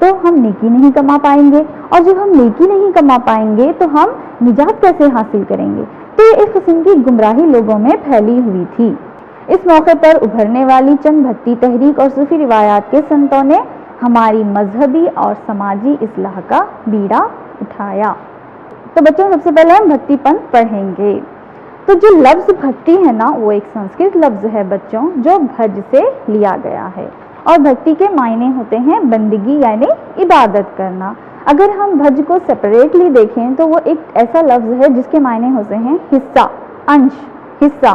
تو ہم نیکی نہیں کما پائیں گے، اور جب ہم نیکی نہیں کما پائیں گے تو ہم نجات کیسے حاصل کریں گے؟ تو اس قسم کی گمراہی لوگوں میں پھیلی ہوئی تھی۔ اس موقع پر ابھرنے والی چند بھکتی تحریک اور صوفی روایات کے سنتوں نے ہماری مذہبی اور سماجی اصلاح کا بیڑا اٹھایا۔ تو بچوں سب سے پہلے ہم بھکتی پنتھ پڑھیں گے۔ تو جو لفظ بھکتی ہے نا، وہ ایک سنسکرت لفظ ہے بچوں، جو بھج سے لیا گیا ہے، اور بھکتی کے معنی ہوتے ہیں بندگی یعنی عبادت کرنا۔ اگر ہم بھج کو سیپریٹلی دیکھیں تو وہ ایک ایسا لفظ ہے جس کے معنی ہوتے ہیں حصہ، انش، حصہ۔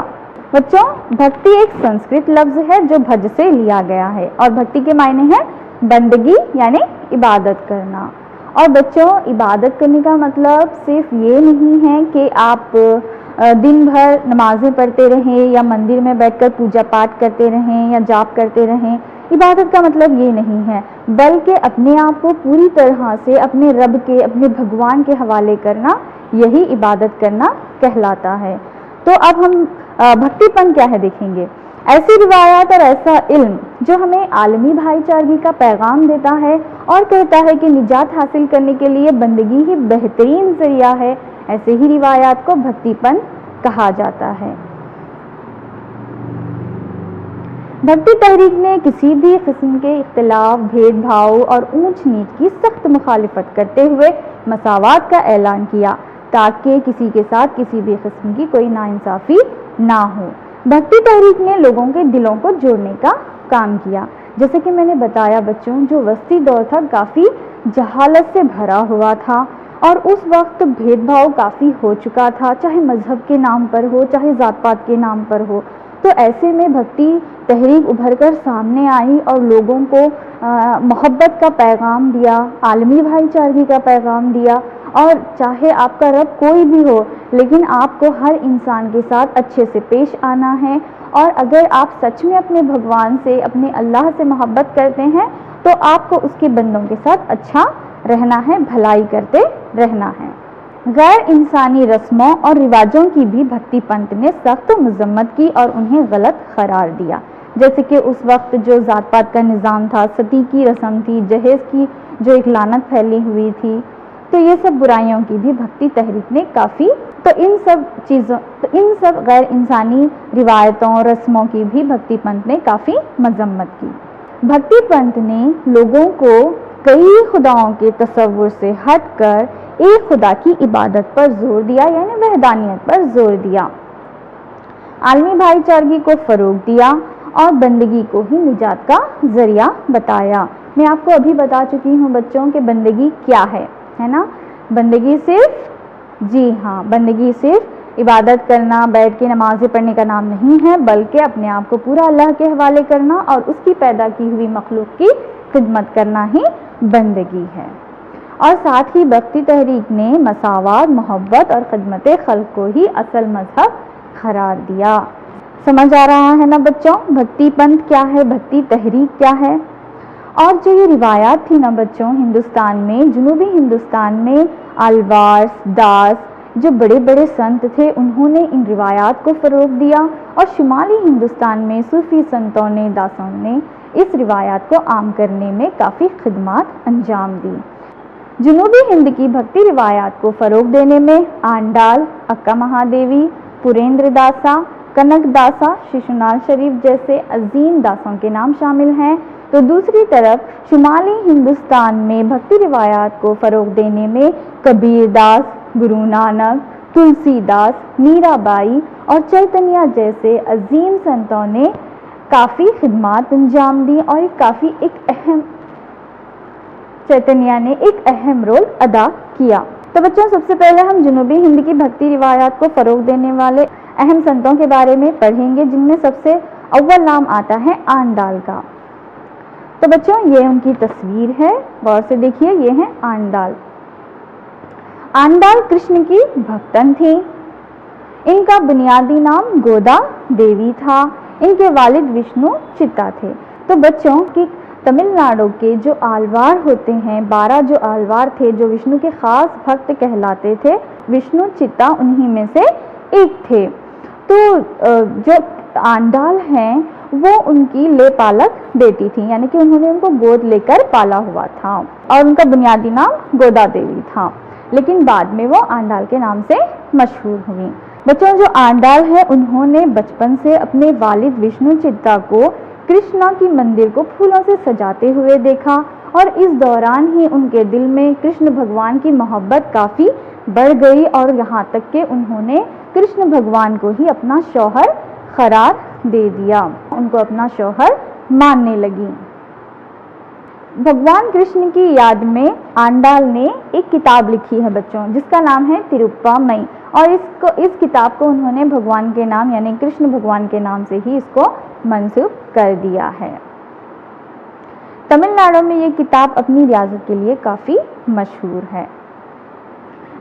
بچوں بھکتی ایک سنسکرت لفظ ہے جو بھج سے لیا گیا ہے، اور بھکتی کے معنی ہے بندگی یعنی عبادت کرنا۔ اور بچوں عبادت کرنے کا مطلب صرف یہ نہیں ہے کہ آپ دن بھر نمازیں پڑھتے رہیں یا مندر میں بیٹھ کر پوجا پاٹ کرتے رہیں یا جاپ کرتے رہیں۔ عبادت کا مطلب یہ نہیں ہے، بلکہ اپنے آپ کو پوری طرح سے اپنے رب کے، اپنے بھگوان کے حوالے کرنا، یہی عبادت کرنا کہلاتا ہے۔ تو اب ہم بھکتی پنتھ کیا ہے دیکھیں گے۔ ایسی روایات اور ایسا علم جو ہمیں عالمی بھائی چارگی کا پیغام دیتا ہے اور کہتا ہے کہ نجات حاصل کرنے کے لیے بندگی ہی بہترین ذریعہ ہے، ایسے ہی روایات کو بھکتی پنتھ کہا جاتا ہے۔ بھکتی تحریک نے کسی بھی قسم کے اختلاف، بھید بھاؤ اور اونچ نیچ کی سخت مخالفت کرتے ہوئے مساوات کا اعلان کیا، تاکہ کسی کے ساتھ کسی بھی قسم کی کوئی ناانصافی نہ ہو۔ بھکتی تحریک نے لوگوں کے دلوں کو جوڑنے کا کام کیا۔ جیسے کہ میں نے بتایا بچوں، جو وسطی دور تھا کافی جہالت سے بھرا ہوا تھا، اور اس وقت بھید بھاؤ کافی ہو چکا تھا، چاہے مذہب کے نام پر ہو، چاہے ذات پات کے نام پر ہو۔ تو ایسے میں بھکتی تحریک ابھر کر سامنے آئی اور لوگوں کو محبت کا پیغام دیا، عالمی بھائی چارگی کا پیغام دیا، اور چاہے آپ کا رب کوئی بھی ہو، لیکن آپ کو ہر انسان کے ساتھ اچھے سے پیش آنا ہے، اور اگر آپ سچ میں اپنے بھگوان سے، اپنے اللہ سے محبت کرتے ہیں تو آپ کو اس کے بندوں کے ساتھ اچھا رہنا ہے، بھلائی کرتے رہنا ہے۔ غیر انسانی رسموں اور رواجوں کی بھی بھکتی پنتھ نے سخت مذمت کی اور انہیں غلط قرار دیا، جیسے کہ اس وقت جو ذات پات کا نظام تھا، ستی کی رسم تھی، جہیز کی جو ایک لعنت پھیلی ہوئی تھی، تو یہ سب برائیوں کی بھی بھکتی تحریک نے کافی، تو ان سب غیر انسانی روایتوں اور رسموں کی بھی بھکتی پنتھ نے کافی مذمت کی۔ بھکتی پنتھ نے لوگوں کو کئی خداؤں کے تصور سے ہٹ کر ایک خدا کی عبادت پر زور دیا، یعنی وحدانیت پر زور دیا، عالمی بھائی چارگی کو فروغ دیا اور بندگی کو ہی نجات کا ذریعہ بتایا۔ میں آپ کو ابھی بتا چکی ہوں بچوں کہ بندگی کیا ہے نا؟ بندگی صرف، جی ہاں، بندگی صرف عبادت کرنا، بیٹھ کے نمازیں پڑھنے کا نام نہیں ہے، بلکہ اپنے آپ کو پورا اللہ کے حوالے کرنا اور اس کی پیدا کی ہوئی مخلوق کی خدمت کرنا ہی بندگی ہے۔ اور ساتھ ہی بھکتی تحریک نے مساوات، محبت اور خدمت خلق کو ہی اصل مذہب قرار دیا۔ سمجھ آ رہا ہے نا بچوں بھکتی پنتھ کیا ہے، بھکتی تحریک کیا ہے؟ اور جو یہ روایات تھی نا بچوں، ہندوستان میں، جنوبی ہندوستان میں آلواس، داس جو بڑے بڑے سنت تھے، انہوں نے ان روایات کو فروغ دیا، اور شمالی ہندوستان میں صوفی سنتوں نے، داسوں نے اس روایات کو عام کرنے میں کافی خدمات انجام دی۔ جنوبی ہند کی بھکتی روایات کو فروغ دینے میں آنڈال، اکا مہادیوی، پوریندر داسا، کنک داسا، ششونال شریف جیسے عظیم داسوں کے نام شامل ہیں۔ تو دوسری طرف شمالی ہندوستان میں بھکتی روایات کو فروغ دینے میں کبیر داس، گرو نانک، تلسی داس، میرا بائی اور چیتنیا جیسے عظیم سنتوں نے کافی خدمات انجام دی، اور چیتنیا نے ایک اہم رول ادا کیا۔ تو بچوں سب سے پہلے ہم جنوبی ہند کی بھکتی روایات کو فروغ دینے والے اہم سنتوں کے بارے میں پڑھیں گے، جن میں سب سے اول نام آتا ہے آنڈال کا۔ تو بچوں یہ ان کی تصویر ہے، غور سے دیکھیے، یہ ہیں آنڈال۔ آنڈال کرشن کی بھکتن تھی۔ ان کا بنیادی نام گودا دیوی تھا۔ ان کے والد وشنو چتا تھے۔ تو بچوں کی تمل ناڈو کے جو آلوار ہوتے ہیں، 12 جو آلوار تھے جو وشنو کے خاص بھکت کہلاتے تھے، وشنو چتا انہی میں سے ایک تھے۔ تو جو آنڈال ہیں وہ ان کی لے پالک بیٹی تھی، یعنی کہ انہوں نے ان کو گود لے کر پالا ہوا تھا اور ان کا بنیادی نام گودا دیوی تھا، لیکن بعد میں وہ آنڈال کے نام سے مشہور ہوئی۔ بچوں، جو آنڈال ہے انہوں نے بچپن سے اپنے والد وشنو چتا کو کرشنا کی مندر کو پھولوں سے سجاتے ہوئے دیکھا، اور اس دوران ہی ان کے دل میں کرشن بھگوان کی محبت کافی بڑھ گئی، اور یہاں تک کہ انہوں نے کرشن بھگوان کو ہی اپنا شوہر قرار دے دیا، ان کو اپنا شوہر ماننے لگی۔ بھگوان کرشن کی یاد میں آنڈال نے ایک کتاب لکھی ہے بچوں، جس کا نام ہے تروپا مئی، اور اس کتاب کو انہوں نے بھگوان کے نام یعنی کرشن بھگوان کے نام سے ہی اس کو منسوب کر دیا ہے۔ تمل ناڈو میں یہ کتاب اپنی ریاضت کے لیے کافی مشہور ہے۔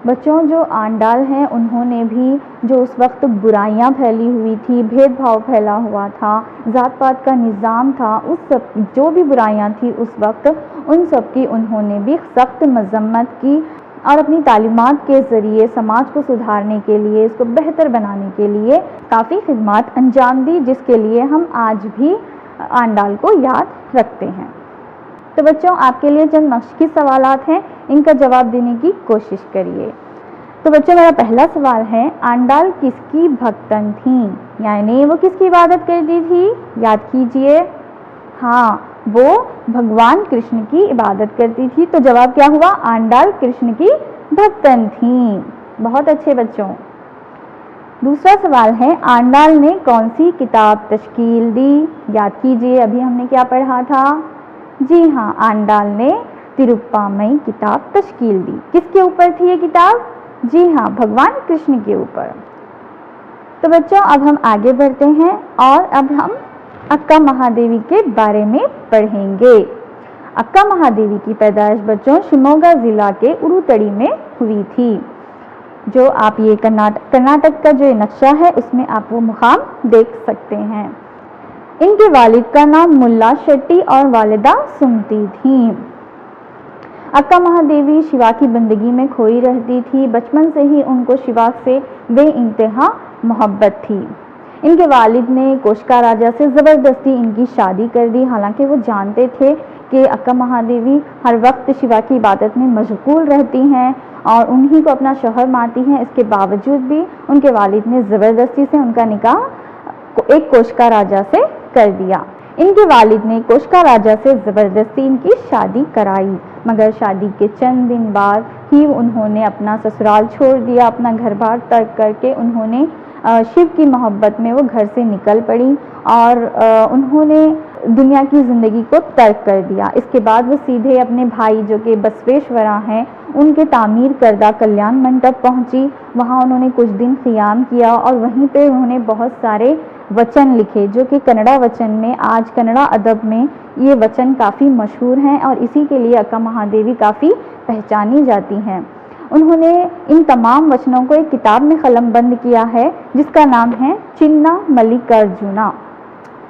بچوں، جو آنڈال ہیں انہوں نے بھی جو اس وقت برائیاں پھیلی ہوئی تھی، بھید بھاؤ پھیلا ہوا تھا، ذات پات کا نظام تھا، اس سب جو بھی برائیاں تھیں اس وقت، ان سب کی انہوں نے بھی سخت مذمت کی، اور اپنی تعلیمات کے ذریعے سماج کو سدھارنے کے لیے، اس کو بہتر بنانے کے لیے کافی خدمات انجام دی، جس کے لیے ہم آج بھی آنڈال کو یاد رکھتے ہیں۔ تو بچوں، آپ کے لیے چند مشقی سوالات ہیں، ان کا جواب دینے کی کوشش کریے۔ تو بچوں، میرا پہلا سوال ہے، آنڈال کس کی بھکتن تھیں؟ یعنی وہ کس کی عبادت کرتی تھی؟ یاد کیجئے۔ ہاں، وہ بھگوان کرشن کی عبادت کرتی تھی، تو جواب کیا ہوا؟ آنڈال کرشن کی بھکتن تھیں۔ بہت اچھے بچوں۔ دوسرا سوال ہے، آنڈال نے کون سی کتاب تشکیل دی؟ یاد کیجئے، ابھی ہم نے کیا پڑھا تھا؟ جی ہاں، آنڈال نے تروپا مئی کتاب تشکیل دی۔ کس کے اوپر تھی یہ کتاب؟ جی ہاں، بھگوان کرشن کے اوپر۔ تو بچوں، اب ہم آگے بڑھتے ہیں اور اب ہم اکا مہادیوی کے بارے میں پڑھیں گے۔ اکا مہادیوی کی پیدائش بچوں شیموگا ضلع کے اروتڑی میں ہوئی تھی۔ جو آپ یہ کرناٹک کا جو نقشہ ہے اس میں آپ وہ مقام دیکھ سکتے ہیں۔ ان کے والد کا نام ملا شیٹی اور والدہ سمتی تھیں۔ اکا مہادیوی شیوا کی بندگی میں کھوئی رہتی تھی، بچپن سے ہی ان کو شیوا سے بے انتہا محبت تھی۔ ان کے والد نے کوشکا راجا سے زبردستی ان کی شادی کر دی، حالانکہ وہ جانتے تھے کہ اکا مہادیوی ہر وقت شیوا کی عبادت میں مشغول رہتی ہیں اور انہی کو اپنا شوہر مانتی ہیں، اس کے باوجود بھی ان کے والد نے زبردستی سے ان کا نکاح ایک کوشکا راجا سے کر دیا۔ ان کے والد نے کوشکا راجا سے زبردستی ان کی شادی کرائی، مگر شادی کے چند دن بعد ہی انہوں نے اپنا سسرال چھوڑ دیا، اپنا گھر بار ترک کر کے انہوں نے شیو کی محبت میں وہ گھر سے نکل پڑی اور انہوں نے دنیا کی زندگی کو ترک کر دیا۔ اس کے بعد وہ سیدھے اپنے بھائی جو کہ بسویشورا ہیں ان کے تعمیر کردہ کلیان منڈپ پہنچی، وہاں انہوں نے کچھ دن قیام کیا اور وہیں پہ انہوں نے بہت سارے وچن لکھے، جو کہ کنڑا وچن میں آج کنڑا ادب میں یہ وچن کافی مشہور ہیں اور اسی کے لیے اکا مہادیوی کافی پہچانی جاتی ہیں۔ انہوں نے ان تمام وچنوں کو ایک کتاب میں قلم بند کیا ہے جس کا نام ہے چنا ملیکارجونا۔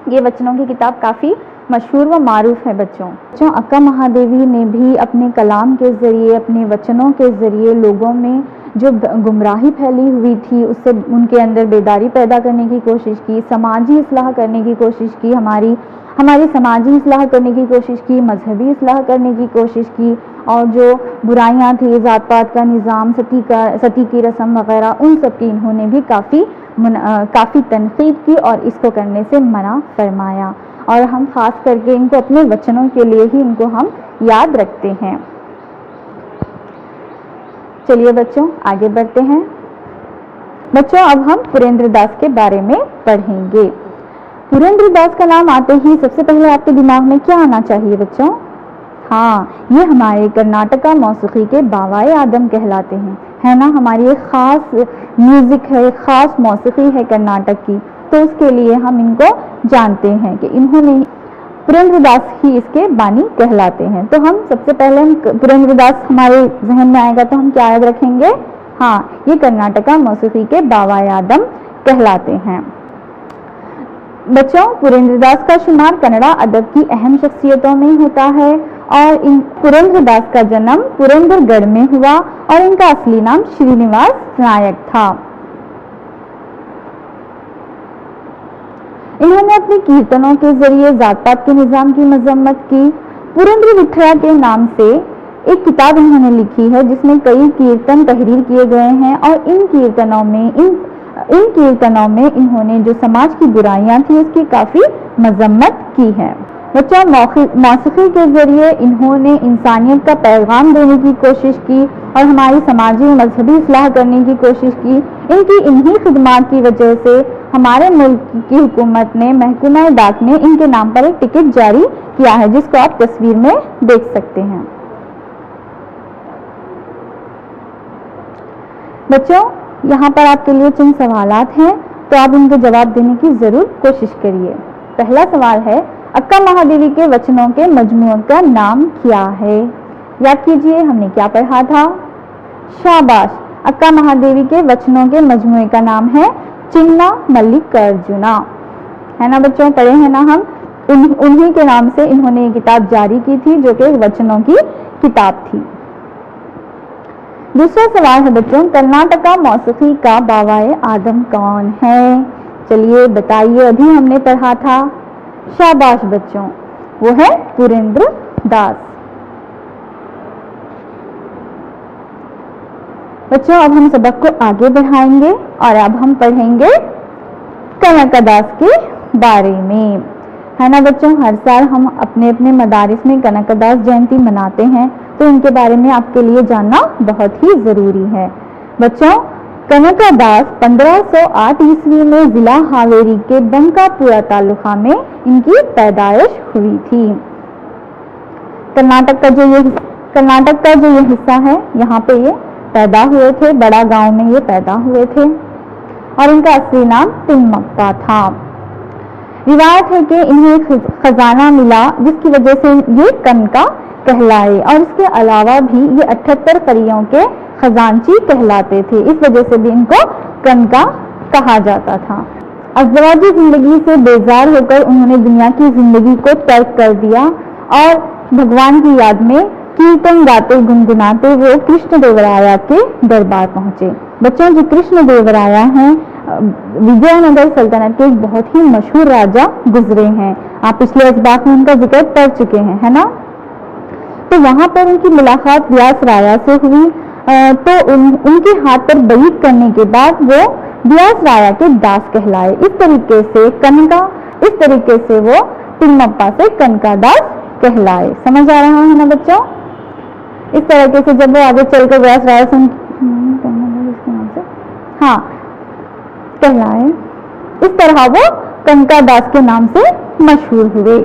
یہ وچنوں کی کتاب کافی مشہور و معروف ہے بچوں۔ اکا مہادیوی نے بھی اپنے کلام کے ذریعے، اپنے وچنوں کے ذریعے لوگوں میں جو گمراہی پھیلی ہوئی تھی اس سے ان کے اندر بیداری پیدا کرنے کی کوشش کی، سماجی اصلاح کرنے کی کوشش کی، ہماری سماجی اصلاح کرنے کی کوشش کی، مذہبی اصلاح کرنے کی کوشش کی، اور جو برائیاں تھیں، ذات پات کا نظام، ستی کی رسم وغیرہ، ان سب کی انہوں نے بھی کافی تنقید کی اور اس کو کرنے سے منع فرمایا، اور ہم خاص کر کے ان کو اپنے وچنوں کے لیے ہی ان کو ہم یاد رکھتے ہیں۔ چلیے بچوں آگے بڑھتے ہیں۔ بچوں اب ہم پوریندر داس کے بارے میں پڑھیں گے۔ پوریندر داس کا نام آتے ہی سب سے پہلے آپ کے دماغ میں کیا آنا چاہیے بچوں؟ ہاں، یہ ہمارے کرناٹکا موسیقی کے باوائے آدم کہلاتے ہیں، ہے نا؟ ہماری ایک خاص میوزک ہے، ایک خاص موسیقی ہے کرناٹک کی، تو اس کے لیے ہم ان کو جانتے ہیں کہ انہوں نے پوریندر داس ہی اس کے بانی کہلاتے ہیں۔ تو ہم سب سے پہلے پوریندر داس ہمارے ذہن میں آئے گا تو ہم کیا یاد رکھیں گے؟ ہاں، یہ کرناٹکا موسیقی کے باوائے آدم کہلاتے ہیں۔ بچوں پوریندر داس کا شمار کنڑا ادب کی اہم شخصیتوں میں ہوتا ہے، اور پوریندر داس کا جنم پوریندر گڑھ میں ہوا اور ان کا اصلی نام شری نواس نائک تھا۔ انہوں نے اپنے کیرتنوں کے ذریعے ذات پات کے نظام کی مذمت کی۔ پورندر وٹھرا کے نام سے ایک کتاب انہوں نے لکھی ہے جس میں کئی کیرتن تحریر کیے گئے ہیں، اور ان کیرتنوں میں انہوں نے جو سماج کی برائیاں تھیں اس کی کافی مذمت کی ہے۔ بچوں، موسیقی کے ذریعے انہوں نے انسانیت کا پیغام دینے کی کوشش کی اور ہماری سماجی و مذہبی اصلاح کرنے کی کوشش کی۔ ان کی انہی خدمات کی وجہ سے ہمارے ملک کی حکومت نے، محکمہ ڈاک نے ان کے نام پر ایک ٹکٹ جاری کیا ہے جس کو آپ تصویر میں دیکھ سکتے ہیں۔ بچوں، یہاں پر آپ کے لیے چند سوالات ہیں تو آپ ان کے جواب دینے کی ضرور کوشش کریے۔ پہلا سوال ہے، اکا مہادیوی کے وچنوں کے مجموعے کا نام کیا ہے؟ یاد کیجئے ہم نے کیا پڑھا تھا؟ شاباش، اکا مہادیوی کے وچنوں کے مجموعے کا نام ہے چننا ملکارجنا، ہے نا بچوں؟ پڑھے ہیں نا ہم؟ انہی کے نام سے انہوں نے یہ کتاب جاری کی تھی جو کہ وچنوں کی کتاب تھی۔ دوسرا سوال ہے بچوں، کرناٹکا موسیقی کا باوائے آدم کون ہے؟ چلیے بتائیے، ابھی ہم نے پڑھا تھا۔ شاباش بچوں، وہ ہے پورندر داس۔ بچوں، اب ہم سبق کو آگے بڑھائیں گے اور اب ہم پڑھیں گے کنکا داس کے بارے میں، ہے نا بچوں؟ ہر سال ہم اپنے اپنے مدارس میں کنکا داس جینتی مناتے ہیں، تو ان کے بارے میں آپ کے لیے جاننا بہت ہی ضروری ہے۔ بچوں، کنکا داس 1508 عیسوی میں ضلع ہاویری کے بنکا پورا تعلقہ میں ان کی پیدائش ہوئی تھی۔ کرناٹک کا جو یہ حصہ ہے، یہاں پہ یہ پیدا ہوئے تھے، بڑا گاؤں میں یہ پیدا ہوئے تھے، اور ان کا اصلی نام تمکا تھا۔ روایت ہے کہ انہیں خزانہ ملا جس کی وجہ سے یہ کنکا کہلائے، اور اس کے علاوہ بھی یہ 78 قریوں کے خزانچی کہلاتے تھے، اس وجہ سے بھی ان کو کنکا کہا جاتا تھا۔ ازدواجی زندگی سے بیزار ہو کر انہوں نے دنیا کی زندگی کو ترک کر دیا اور بھگوان کی یاد میں کیرتن گاتے گنگناتے وہ کرشن دیورایا کے دربار پہنچے۔ بچوں، جو کرشن دیورایا ہیں وجے نگر سلطنت کے ایک بہت ہی مشہور راجا گزرے ہیں، آپ پچھلے اسباق میں ان کا ذکر کر چکے ہیں، ہے نا؟ تو وہاں پر ان کی ملاقات ویاس رایا سے ہوئی، تو ان کے ہاتھ پر بیعت کرنے کے بعد وہ ویاس رایا کے داس کہلائے۔ اس طریقے سے وہ تمپا سے کنکا داس کہلائے۔ سمجھ آ رہا ہے نا بچوں؟ اس طریقے سے جب وہ آگے چل کر ویاس رایا سے کہلائے، اس طرح وہ کنکا داس کے نام سے مشہور ہوئے۔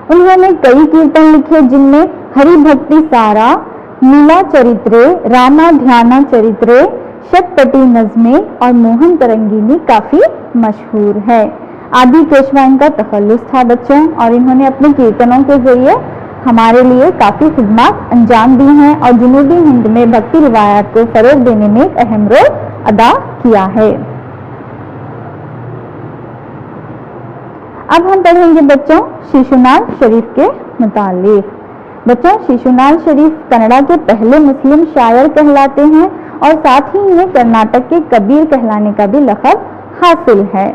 انہوں نے کئی کیرتن لکھے جن میں ہری بھکتی سارا، نیلا چریترے، راما دھیانا چریترے، شت پٹی نظمیں اور موہن ترنگینی کافی مشہور ہے۔ آدی کیشوا ان کا تخلص تھا بچوں، اور انہوں نے اپنے کیرتنوں کے ذریعے ہمارے لیے کافی خدمات انجام دی ہیں اور جنوبی ہند میں بھکتی روایات کو فروغ دینے میں ایک اہم رول ادا کیا ہے۔ اب ہم پڑھیں گے بچوں شیشونال شریف کے متعلق۔ بچوں، شیشونال شریف کنڑا کے پہلے مسلم شاعر کہلاتے ہیں اور ساتھ ہی انہیں کرناٹک کے کبیر کہلانے کا بھی لقب حاصل ہے۔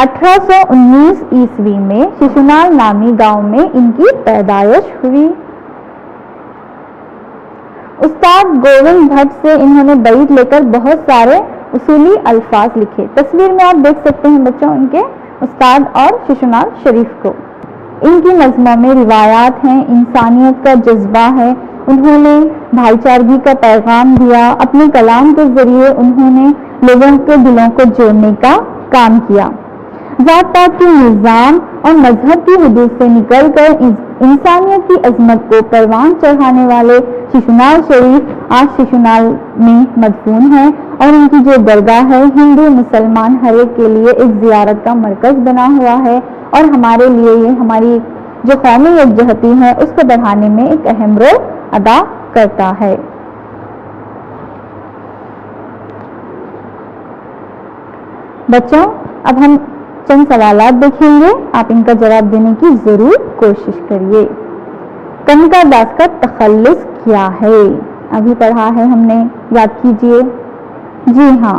1819 عیسوی میں شیشونال نامی گاؤں میں ان کی پیدائش ہوئی۔ استاد گووند بھٹ سے انہوں نے بیعت لے کر بہت سارے اصولی الفاظ لکھے۔ تصویر میں آپ دیکھ سکتے ہیں بچوں ان کے استاد اور شیشونال شریف کو۔ ان کی نظموں میں روایات ہیں، انسانیت کا جذبہ ہے، انہوں نے بھائی چارگی کا پیغام دیا، اپنے کلام کے ذریعے انہوں نے لوگوں کے دلوں کو جوڑنے کا کام کیا۔ ذات پات کے نظام اور مذہب کی حدود سے نکل کر انسانیت کی عظمت کو پروان چڑھانے والے شیشونال شریف آج شیشونال میں مدفون ہے، اور ان کی جو درگاہ ہے ہندو مسلمان ہر ایک کے لیے ایک زیارت کا مرکز بنا ہوا ہے، اور ہمارے لیے یہ ہماری جو قومی یکجہتی ہے اس کو بڑھانے میں ایک اہم رول ادا کرتا ہے۔ بچوں، اب ہم چند سوالات دیکھیں گے، آپ ان کا جواب دینے کی ضرور کوشش کریے۔ کنکا داس کا تخلص کیا ہے؟ ابھی پڑھا ہے ہم نے، یاد کیجئے۔ جی ہاں،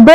2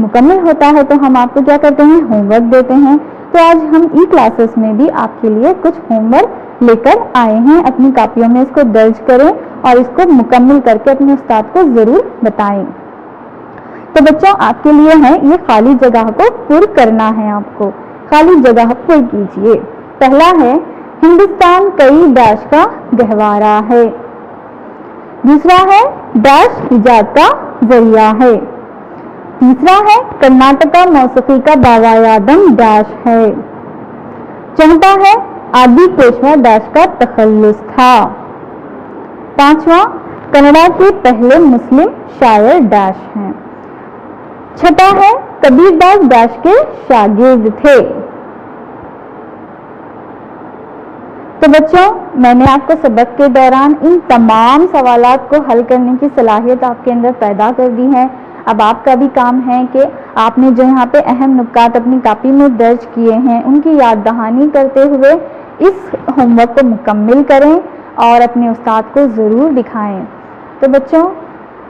مکمل ہوتا ہے تو ہم آپ کو کیا کرتے ہیں، ہوم ورک دیتے ہیں۔ تو آج ہم ای کلاسز میں بھی آپ کے لیے کچھ ہوم ورک لے کر آئے ہیں، اپنی کاپیوں میں اس کو درج کریں اور اس کو مکمل کر کے اپنے استاد کو ضرور بتائیں۔ تو بچوں آپ کے لیے ہے یہ خالی جگہ کو پر کرنا ہے، آپ کو خالی جگہ پر کیجیے۔ پہلا ہے ہندوستان کئی ڈیش کا گہوارہ ہے۔ دوسرا ہے ڈیش ایجاد کا ذریعہ ہے۔ تیسرا ہے کرناٹکا موسیقی کا بابا یادم ڈیش ہے۔ چوتھا ہے آدی پیشوا ڈیش کا تخلص تھا۔ پانچواں کنڑا کے پہلے مسلم شاعر ڈیش ہیں۔ چھٹا ہے کبیر داس ڈیش کے شاگرد تھے۔ تو بچوں میں نے آپ کو سبق کے دوران ان تمام سوالات کو حل کرنے کی صلاحیت آپ کے اندر پیدا کر دی ہے۔ اب آپ کا بھی کام ہے کہ آپ نے جو یہاں پہ اہم نکات اپنی کاپی میں درج کیے ہیں ان کی یاد دہانی کرتے ہوئے اس ہوم ورک کو مکمل کریں اور اپنے استاد کو ضرور دکھائیں۔ تو بچوں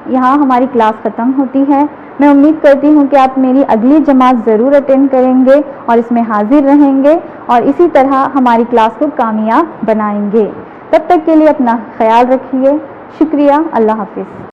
یہاں ہماری کلاس ختم ہوتی ہے۔ میں امید کرتی ہوں کہ آپ میری اگلی جماعت ضرور اٹینڈ کریں گے اور اس میں حاضر رہیں گے اور اسی طرح ہماری کلاس کو کامیاب بنائیں گے۔ تب تک کے لیے اپنا خیال رکھیے۔ شکریہ، اللہ حافظ۔